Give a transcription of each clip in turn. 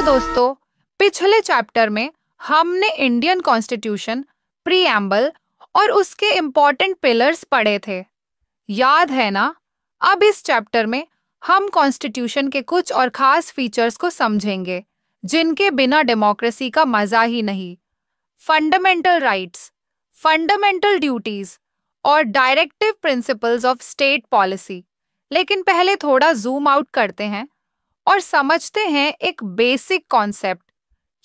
दोस्तों, पिछले चैप्टर में हमने इंडियन कॉन्स्टिट्यूशन, प्रीएम्बल और उसके इम्पोर्टेंट पिलर्स पढ़े थे, याद है ना? अब इस चैप्टर में हम कॉन्स्टिट्यूशन के कुछ और खास फीचर्स को समझेंगे जिनके बिना डेमोक्रेसी का मजा ही नहीं। फंडामेंटल राइट्स, फंडामेंटल ड्यूटीज और directive principles of state policy. लेकिन पहले थोड़ा जूम आउट करते हैं और समझते हैं एक बेसिक कॉन्सेप्ट,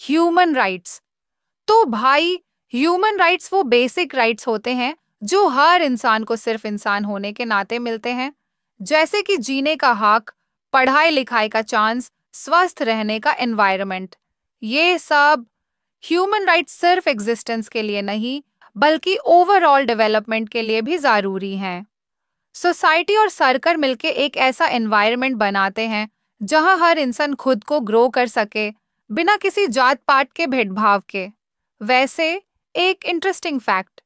ह्यूमन राइट्स। तो भाई, ह्यूमन राइट्स वो बेसिक राइट्स होते हैं जो हर इंसान को सिर्फ इंसान होने के नाते मिलते हैं, जैसे कि जीने का हक, पढ़ाई लिखाई का चांस, स्वस्थ रहने का एनवायरनमेंट। ये सब ह्यूमन राइट्स सिर्फ एग्जिस्टेंस के लिए नहीं, बल्कि ओवरऑल डेवलपमेंट के लिए भी जरूरी हैं। सोसाइटी और सरकार मिलकर एक ऐसा एनवायरनमेंट बनाते हैं जहां हर इंसान खुद को ग्रो कर सके, बिना किसी जात पात के भेदभाव के। वैसे एक इंटरेस्टिंग फैक्ट,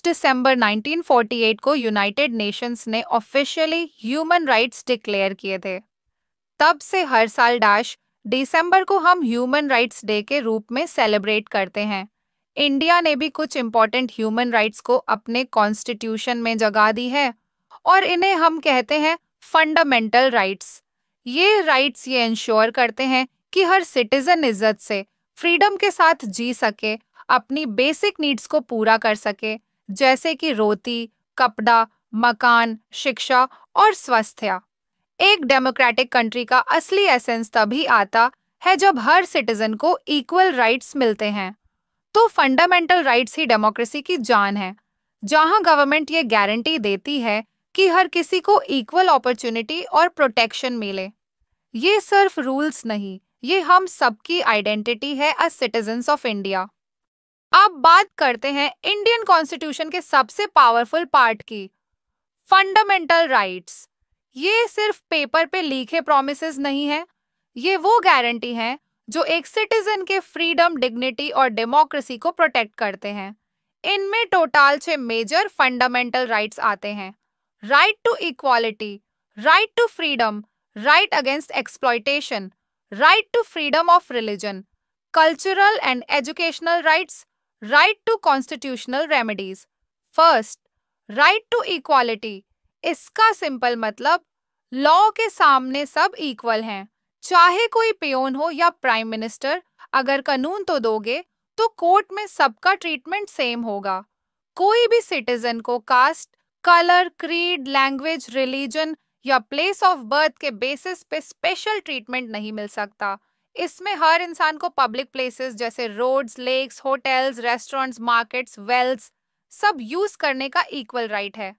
दिसंबर 1948 को यूनाइटेड नेशंस ने ऑफिशियली ह्यूमन राइट्स डिक्लेयर किए थे। तब से हर साल दिसंबर को हम ह्यूमन राइट्स डे के रूप में सेलिब्रेट करते हैं। इंडिया ने भी कुछ इम्पोर्टेंट ह्यूमन राइट्स को अपने कॉन्स्टिट्यूशन में जगह दी है और इन्हें हम कहते हैं फंडामेंटल राइट्स। ये राइट्स ये इंश्योर करते हैं कि हर सिटीजन इज्जत से, फ्रीडम के साथ जी सके, अपनी बेसिक नीड्स को पूरा कर सके, जैसे कि रोटी, कपड़ा, मकान, शिक्षा और स्वास्थ्य। एक डेमोक्रेटिक कंट्री का असली एसेंस तभी आता है जब हर सिटीजन को इक्वल राइट्स मिलते हैं। तो फंडामेंटल राइट्स ही डेमोक्रेसी की जान है, जहां गवर्नमेंट ये गारंटी देती है कि हर किसी को इक्वल अपॉर्चुनिटी और प्रोटेक्शन मिले। ये सिर्फ रूल्स नहीं, ये हम सबकी आइडेंटिटी है एज सिटीजन्स ऑफ इंडिया। अब बात करते हैं इंडियन कॉन्स्टिट्यूशन के सबसे पावरफुल पार्ट की, फंडामेंटल राइट्स। ये सिर्फ पेपर पे लिखे प्रोमिसेस नहीं है, ये वो गारंटी है जो एक सिटीजन के फ्रीडम, डिग्निटी और डेमोक्रेसी को प्रोटेक्ट करते हैं। इनमें टोटल 6 मेजर फंडामेंटल राइट्स आते हैं। Right to equality, right to freedom, right against exploitation, right to freedom of religion, cultural and educational rights, right to constitutional remedies. First, right to equality. इसका simple मतलब, law के सामने सब equal हैं, चाहे कोई पियोन हो या प्राइम मिनिस्टर। अगर कानून तो दोगे तो कोर्ट में सबका ट्रीटमेंट सेम होगा। कोई भी सिटीजन को caste, colour, creed, language, religion या प्लेस ऑफ बर्थ के बेसिस पे स्पेशल ट्रीटमेंट नहीं मिल सकता। इसमें हर इंसान को पब्लिक प्लेसेस जैसे roads, lakes, hotels, restaurants, markets, wells सब यूज करने का इक्वल राइट है।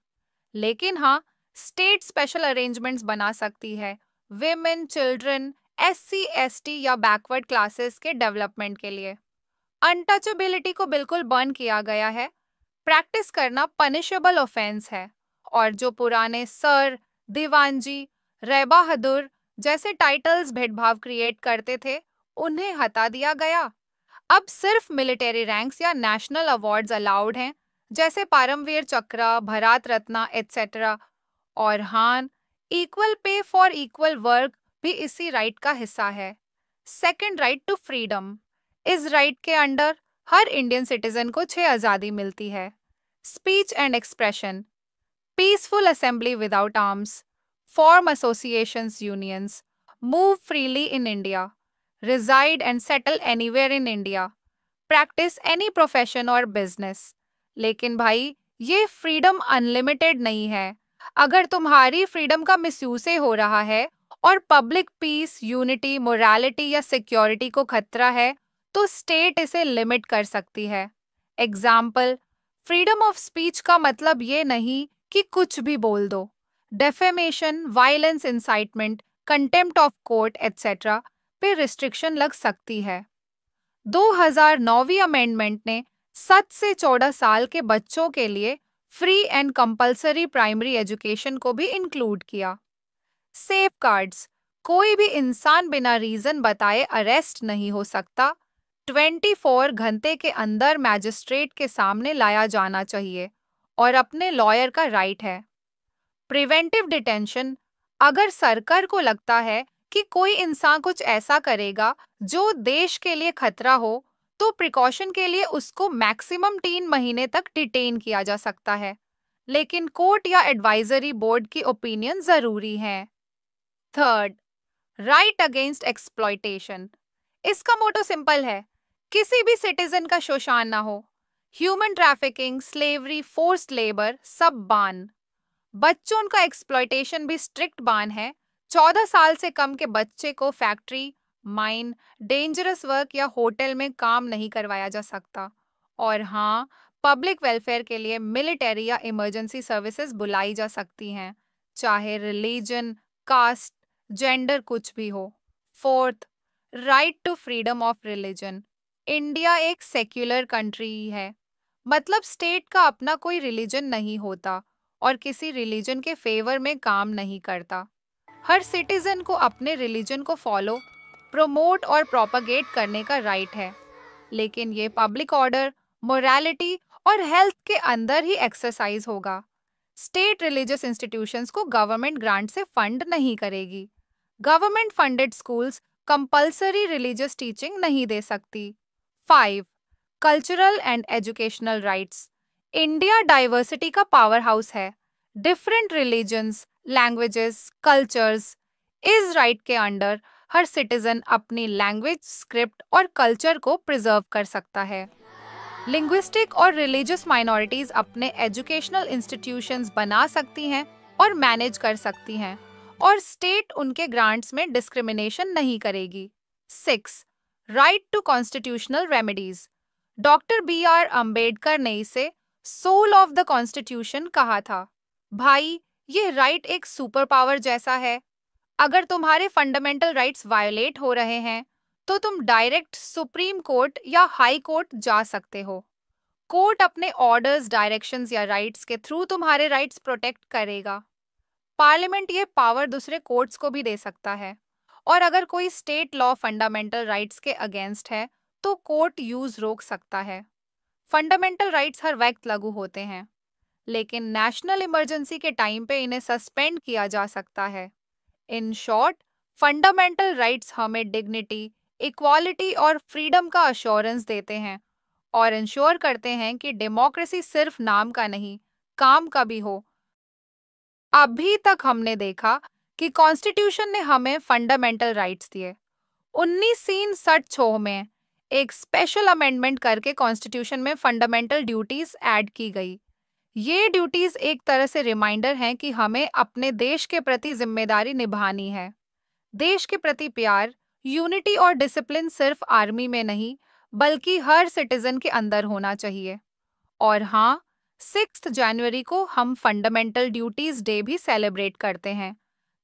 लेकिन हाँ, स्टेट स्पेशल अरेंजमेंट्स बना सकती है विमेन, चिल्ड्रन, SC, ST या बैकवर्ड क्लासेस के डेवलपमेंट के लिए। अनटचेबिलिटी को बिल्कुल बंद किया गया है, प्रैक्टिस करना पनिशेबल ऑफेंस है। और जो पुराने सर, दीवानजी, रै बहादुर जैसे टाइटल्स भेदभाव क्रिएट करते थे, उन्हें हटा दिया गया। अब सिर्फ मिलिट्री रैंक्स या नेशनल अवार्ड्स अलाउड हैं, जैसे परमवीर चक्र, भारत रत्न एटसेट्रा। और हाँ, equal pay for equal work भी इसी राइट का हिस्सा है। Second, right to freedom. इस राइट के अंडर हर इंडियन सिटीजन को 6 आज़ादी मिलती है। Speech and expression, peaceful assembly without arms, form associations, unions, move freely in India, reside and settle anywhere in India, practice any profession or business। लेकिन भाई, ये फ्रीडम अनलिमिटेड नहीं है। अगर तुम्हारी फ्रीडम का मिसयूज हो रहा है और पब्लिक पीस, यूनिटी, मोरालिटी या सिक्योरिटी को खतरा है, तो स्टेट इसे लिमिट कर सकती है। एग्जाम्पल, फ्रीडम ऑफ स्पीच का मतलब ये नहीं कि कुछ भी बोल दो। Defamation, violence, incitement, contempt of court etcetera पे रिस्ट्रिक्शन लग सकती है। 2009वीं अमेंडमेंट ने 7 से 14 साल के बच्चों के लिए free and compulsory primary education को भी इंक्लूड किया। सेफगार्ड्स, कोई भी इंसान बिना रीजन बताए अरेस्ट नहीं हो सकता। 24 घंटे के अंदर मैजिस्ट्रेट के सामने लाया जाना चाहिए और अपने लॉयर का राइट है। प्रिवेंटिव डिटेंशन, अगर सरकार को लगता है कि कोई इंसान कुछ ऐसा करेगा जो देश के लिए खतरा हो, तो प्रिकॉशन के लिए उसको मैक्सिमम 3 महीने तक डिटेन किया जा सकता है, लेकिन कोर्ट या एडवाइजरी बोर्ड की ओपिनियन जरूरी है। Third, right against exploitation. इसका मोटो सिंपल है, किसी भी सिटीजन का शोषण ना हो। Human trafficking, slavery, forced labour सब बान। बच्चों का एक्सप्लॉयटेशन भी स्ट्रिक्ट बान है। 14 साल से कम के बच्चे को फैक्ट्री, माइन, डेंजरस वर्क या होटल में काम नहीं करवाया जा सकता। और हाँ, पब्लिक वेलफेयर के लिए मिलिट्री या इमरजेंसी सर्विसेज बुलाई जा सकती हैं, चाहे रिलीजन, कास्ट, जेंडर कुछ भी हो। Fourth, right to freedom of religion. India एक सेक्युलर कंट्री है, मतलब स्टेट का अपना कोई रिलीजन नहीं होता और किसी रिलीजन के फेवर में काम नहीं करता। हर सिटीजन को अपने रिलीजन को फॉलो, प्रमोट और प्रोपगेट करने का राइट है, लेकिन ये पब्लिक ऑर्डर, मोरालिटी और हेल्थ के अंदर ही एक्सरसाइज होगा। स्टेट रिलीजियस इंस्टीट्यूशंस को गवर्नमेंट ग्रांट से फंड नहीं करेगी। Government funded schools compulsory religious teaching नहीं दे सकती। 5. Cultural and educational rights. India diversity का पावर हाउस है। Different religions, languages, cultures. इस राइट के अंडर हर सिटीजन अपनी लैंग्वेज, स्क्रिप्ट और कल्चर को प्रिजर्व कर सकता है। लिंग्विस्टिक और रिलीजियस माइनॉरिटीज अपने एजुकेशनल इंस्टीट्यूशंस बना सकती हैं और मैनेज कर सकती हैं, और स्टेट उनके ग्रांट्स में डिस्क्रिमिनेशन नहीं करेगी। 6. Right to constitutional remedies. Doctor B.R. Ambedkar ने इसे सोल ऑफ द कॉन्स्टिट्यूशन कहा था। भाई, ये राइट एक सुपर पावर जैसा है। अगर तुम्हारे फंडामेंटल राइट्स वायोलेट हो रहे हैं, तो तुम डायरेक्ट सुप्रीम कोर्ट या हाई कोर्ट जा सकते हो। कोर्ट अपने ऑर्डर्स, डायरेक्शंस या राइट्स के थ्रू तुम्हारे राइट्स प्रोटेक्ट करेगा। पार्लियामेंट ये पावर दूसरे कोर्ट्स को भी दे सकता है, और अगर कोई स्टेट लॉ फंडामेंटल राइट्स के अगेंस्ट है, तो कोर्ट यूज रोक सकता है। फंडामेंटल राइट्स हर वक्त लागू होते हैं, लेकिन नेशनल इमरजेंसी के टाइम पे इन्हें सस्पेंड किया जा सकता है। इन शॉर्ट, फंडामेंटल राइट्स हमें डिग्निटी, इक्वालिटी और फ्रीडम का अश्योरेंस देते हैं और इंश्योर करते हैं कि डेमोक्रेसी सिर्फ नाम का नहीं, काम का भी हो। अभी तक हमने देखा कि कॉन्स्टिट्यूशन ने हमें फंडामेंटल राइट्स दिए। 1966 में एक स्पेशल अमेंडमेंट करके कॉन्स्टिट्यूशन में फंडामेंटल ड्यूटीज ऐड की गई। ये ड्यूटीज एक तरह से रिमाइंडर हैं कि हमें अपने देश के प्रति जिम्मेदारी निभानी है। देश के प्रति प्यार, यूनिटी और डिसिप्लिन सिर्फ आर्मी में नहीं, बल्कि हर सिटीजन के अंदर होना चाहिए। और हाँ, 6 जनवरी को हम फंडामेंटल ड्यूटीज डे भी सेलिब्रेट करते हैं।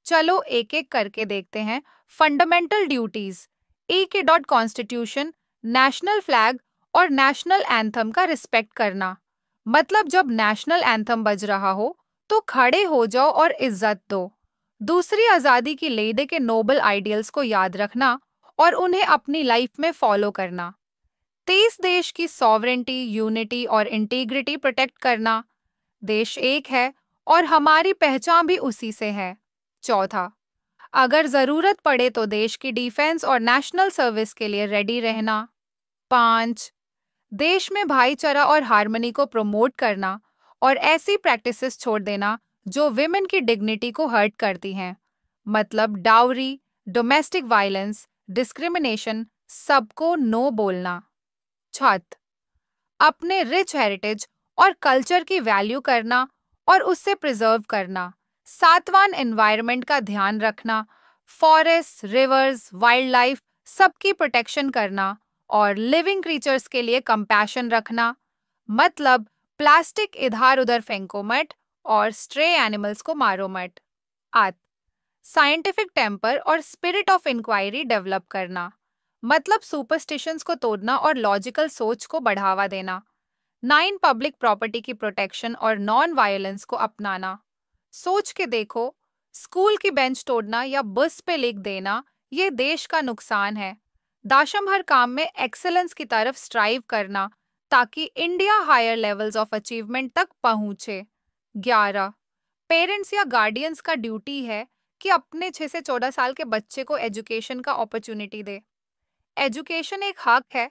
चलो एक एक करके देखते हैं। Fundamental duties. Constitution, national flag और नेशनल एंथम का रिस्पेक्ट करना। मतलब जब नेशनल एंथम बज रहा हो तो खड़े हो जाओ और इज्जत दो। दूसरी, आज़ादी की लेडे के नोबल आइडियल्स को याद रखना और उन्हें अपनी लाइफ में फॉलो करना। 23, देश की सॉवरेंटी, यूनिटी और इंटीग्रिटी प्रोटेक्ट करना। देश एक है और हमारी पहचान भी उसी से है। चौथा, अगर जरूरत पड़े तो देश की डिफेंस और नेशनल सर्विस के लिए रेडी रहना। 5, देश में भाईचारा और हार्मनी को प्रमोट करना और ऐसी प्रैक्टिसेस छोड़ देना जो विमेन की डिग्निटी को हर्ट करती हैं, मतलब डाउरी, डोमेस्टिक वायलेंस, डिस्क्रिमिनेशन, सबको नो बोलना। छठ, अपने रिच हेरिटेज और कल्चर की वैल्यू करना और उससे प्रिजर्व करना। 7वां, एनवायरनमेंट का ध्यान रखना, फॉरेस्ट, रिवर्स, वाइल्ड लाइफ सबकी प्रोटेक्शन करना और लिविंग क्रीचर्स के लिए कंपैशन रखना, मतलब प्लास्टिक इधर उधर फेंको मत और स्ट्रे एनिमल्स को मारो मत। 8, साइंटिफिक टेम्पर और स्पिरिट ऑफ इंक्वायरी डेवलप करना, मतलब सुपरस्टिशंस को तोड़ना और लॉजिकल सोच को बढ़ावा देना। 9, पब्लिक प्रॉपर्टी की प्रोटेक्शन और नॉन वायलेंस को अपनाना। सोच के देखो, स्कूल की बेंच तोड़ना या बस पे लिख देना ये देश का नुकसान है। दाशम हर काम में एक्सेलेंस की तरफ स्ट्राइव करना ताकि India higher levels of achievement तक पहुंचे। 11 पेरेंट्स या गार्डियंस का ड्यूटी है कि अपने 6 से 14 साल के बच्चे को एजुकेशन का अपॉर्चुनिटी दे। एजुकेशन एक हक है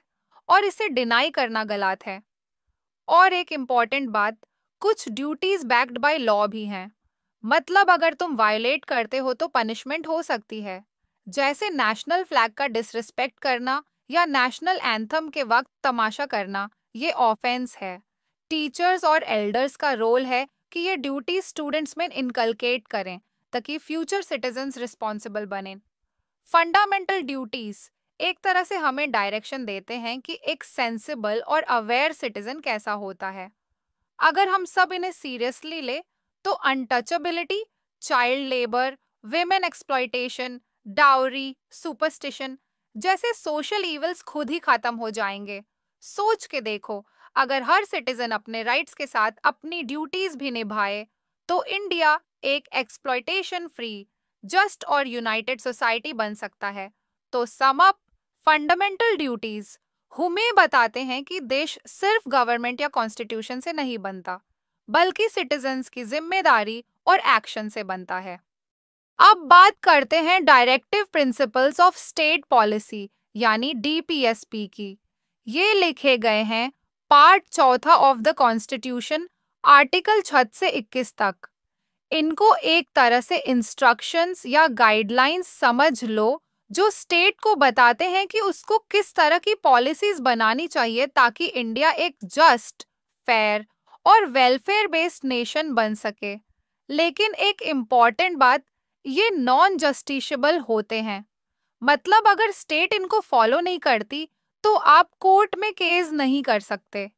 और इसे डिनाई करना गलत है। और एक इम्पॉर्टेंट बात, कुछ ड्यूटीज बैक्ड बाय लॉ भी हैं। मतलब अगर तुम वायलेट करते हो तो पनिशमेंट हो सकती है, जैसे नेशनल फ्लैग का डिसरिस्पेक्ट करना या नेशनल एंथम के वक्त तमाशा करना, ये ऑफेंस है। टीचर्स और एल्डर्स का रोल है कि ये ड्यूटी स्टूडेंट्स में इनकलकेट करें ताकि फ्यूचर सिटीजन्स रिस्पॉन्सिबल बने। फंडामेंटल ड्यूटीज एक तरह से हमें डायरेक्शन देते हैं कि एक सेंसिबल और अवेयर सिटीजन कैसा होता है। अगर हम सब इन्हें सीरियसली ले तो untouchability, child labour, women exploitation, dowry, superstition जैसे सोशल इवल्स खुद ही खत्म हो जाएंगे। सोच के देखो, अगर हर सिटीजन अपने राइट्स के साथ अपनी ड्यूटीज भी निभाए तो इंडिया एक एक्सप्लॉयटेशन फ्री, जस्ट और यूनाइटेड सोसाइटी बन सकता है। तो सम अप, फंडामेंटल ड्यूटीज हमें बताते हैं कि देश सिर्फ गवर्नमेंट या कॉन्स्टिट्यूशन से नहीं बनता, बल्कि सिटीजन्स की जिम्मेदारी और एक्शन से बनता है। अब बात करते हैं directive principles of state policy यानी डीपीएसपी की। ये लिखे गए हैं पार्ट चौथा ऑफ द कॉन्स्टिट्यूशन, आर्टिकल 6 से 21 तक। इनको एक तरह से इंस्ट्रक्शंस या गाइडलाइंस समझ लो, जो स्टेट को बताते हैं कि उसको किस तरह की पॉलिसीज बनानी चाहिए ताकि इंडिया एक जस्ट, फेयर और वेलफेयर बेस्ड नेशन बन सके। लेकिन एक इम्पॉर्टेंट बात, ये नॉन जस्टिशेबल होते हैं। मतलब अगर स्टेट इनको फॉलो नहीं करती तो आप कोर्ट में केस नहीं कर सकते।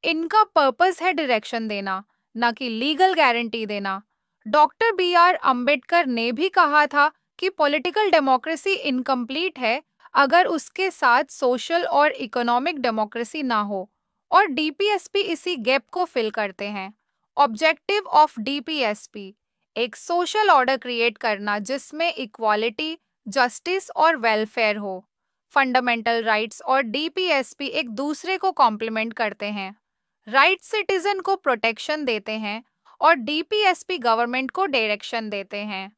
इनका पर्पस है डायरेक्शन देना, ना कि लीगल गारंटी देना। Doctor B R. अंबेडकर ने भी कहा था कि पॉलिटिकल डेमोक्रेसी इनकम्प्लीट है अगर उसके साथ सोशल और इकोनॉमिक डेमोक्रेसी ना हो, और डीपीएसपी इसी गैप को फिल करते हैं। ऑब्जेक्टिव ऑफ डीपीएसपी एक सोशल ऑर्डर क्रिएट करना जिसमें इक्वालिटी, जस्टिस और वेलफेयर हो। फंडामेंटल राइट्स और डीपीएसपी एक दूसरे को कॉम्प्लीमेंट करते हैं। राइट सिटीजन को प्रोटेक्शन देते हैं और डीपीएसपी गवर्नमेंट को डायरेक्शन देते हैं।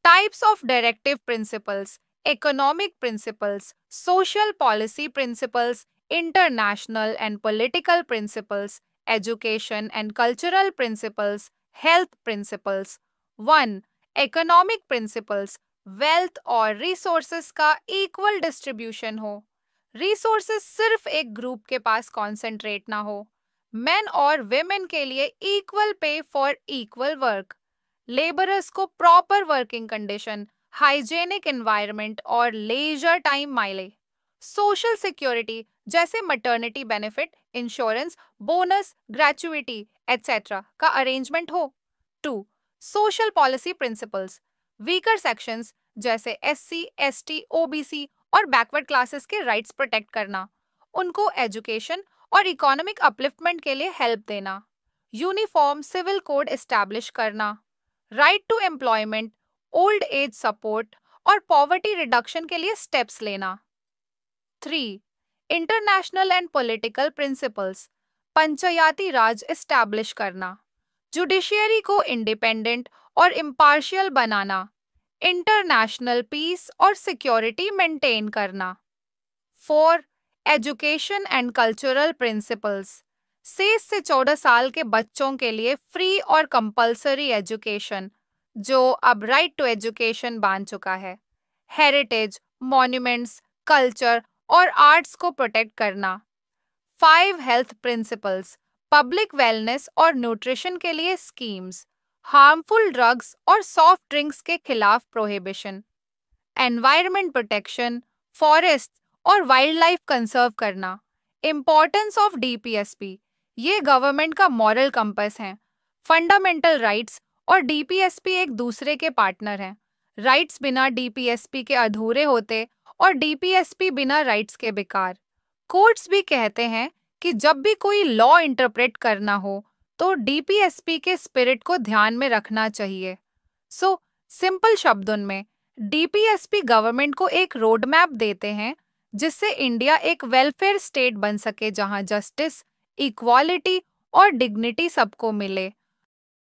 Types of directive principles: economic principles, social policy principles, international and political principles, education and cultural principles, health principles. 1. Economic principles: wealth और रिसोर्सेस का इक्वल डिस्ट्रीब्यूशन हो। रिसोर्सेस सिर्फ एक ग्रुप के पास कॉन्सेंट्रेट ना हो। मेन और वेमेन के लिए equal pay for equal work. Labourers को proper working condition, hygienic environment और लेजर टाइम मिले। सोशल सिक्योरिटी जैसे maternity benefit, insurance, bonus, gratuity etcetera का अरेंजमेंट हो। 2. Social policy principles: weaker sections जैसे एससी, एसटी, ओबीसी और बैकवर्ड क्लासेस के rights protect करना, उनको एजुकेशन और इकोनॉमिक अपलिफ्टमेंट के लिए हेल्प देना। यूनिफॉर्म सिविल कोड एस्टैब्लिश करना। Right to employment, old age support और पॉवर्टी रिडक्शन के लिए स्टेप्स लेना। 3. International and political principles: Panchayati Raj establish करना, जुडिशियरी को इंडिपेंडेंट और इम्पार्शियल बनाना, इंटरनेशनल पीस और सिक्योरिटी मेंटेन करना। 4. एजुकेशन एंड कल्चरल प्रिंसिपल्स: 6 से 14 साल के बच्चों के लिए फ्री और कंपलसरी एजुकेशन, जो अब राइट टू एजुकेशन बन चुका है। हेरिटेज, मॉन्यूमेंट्स, कल्चर और आर्ट्स को प्रोटेक्ट करना। 5. हेल्थ प्रिंसिपल्स: पब्लिक वेलनेस और न्यूट्रिशन के लिए स्कीम्स, हार्मफुल ड्रग्स और सॉफ्ट ड्रिंक्स के खिलाफ प्रोहिबिशन। एनवायरनमेंट प्रोटेक्शन, फॉरेस्ट और वाइल्ड लाइफ कंजर्व करना। इम्पोर्टेंस ऑफ डीपीएसपी: ये गवर्नमेंट का मॉरल कंपस है। फंडामेंटल राइट्स और डीपीएसपी एक दूसरे के पार्टनर हैं। राइट्स बिना डीपीएसपी के अधूरे होते और डीपीएसपी बिना राइट्स के बेकार। कोर्ट्स भी कहते हैं कि जब भी कोई लॉ इंटरप्रेट करना हो तो डीपीएसपी के स्पिरिट को ध्यान में रखना चाहिए। सो सिंपल शब्दों में डीपीएसपी गवर्नमेंट को एक रोड मैप देते हैं जिससे इंडिया एक वेलफेयर स्टेट बन सके जहां जस्टिस, इक्वालिटी और डिग्निटी सबको मिले।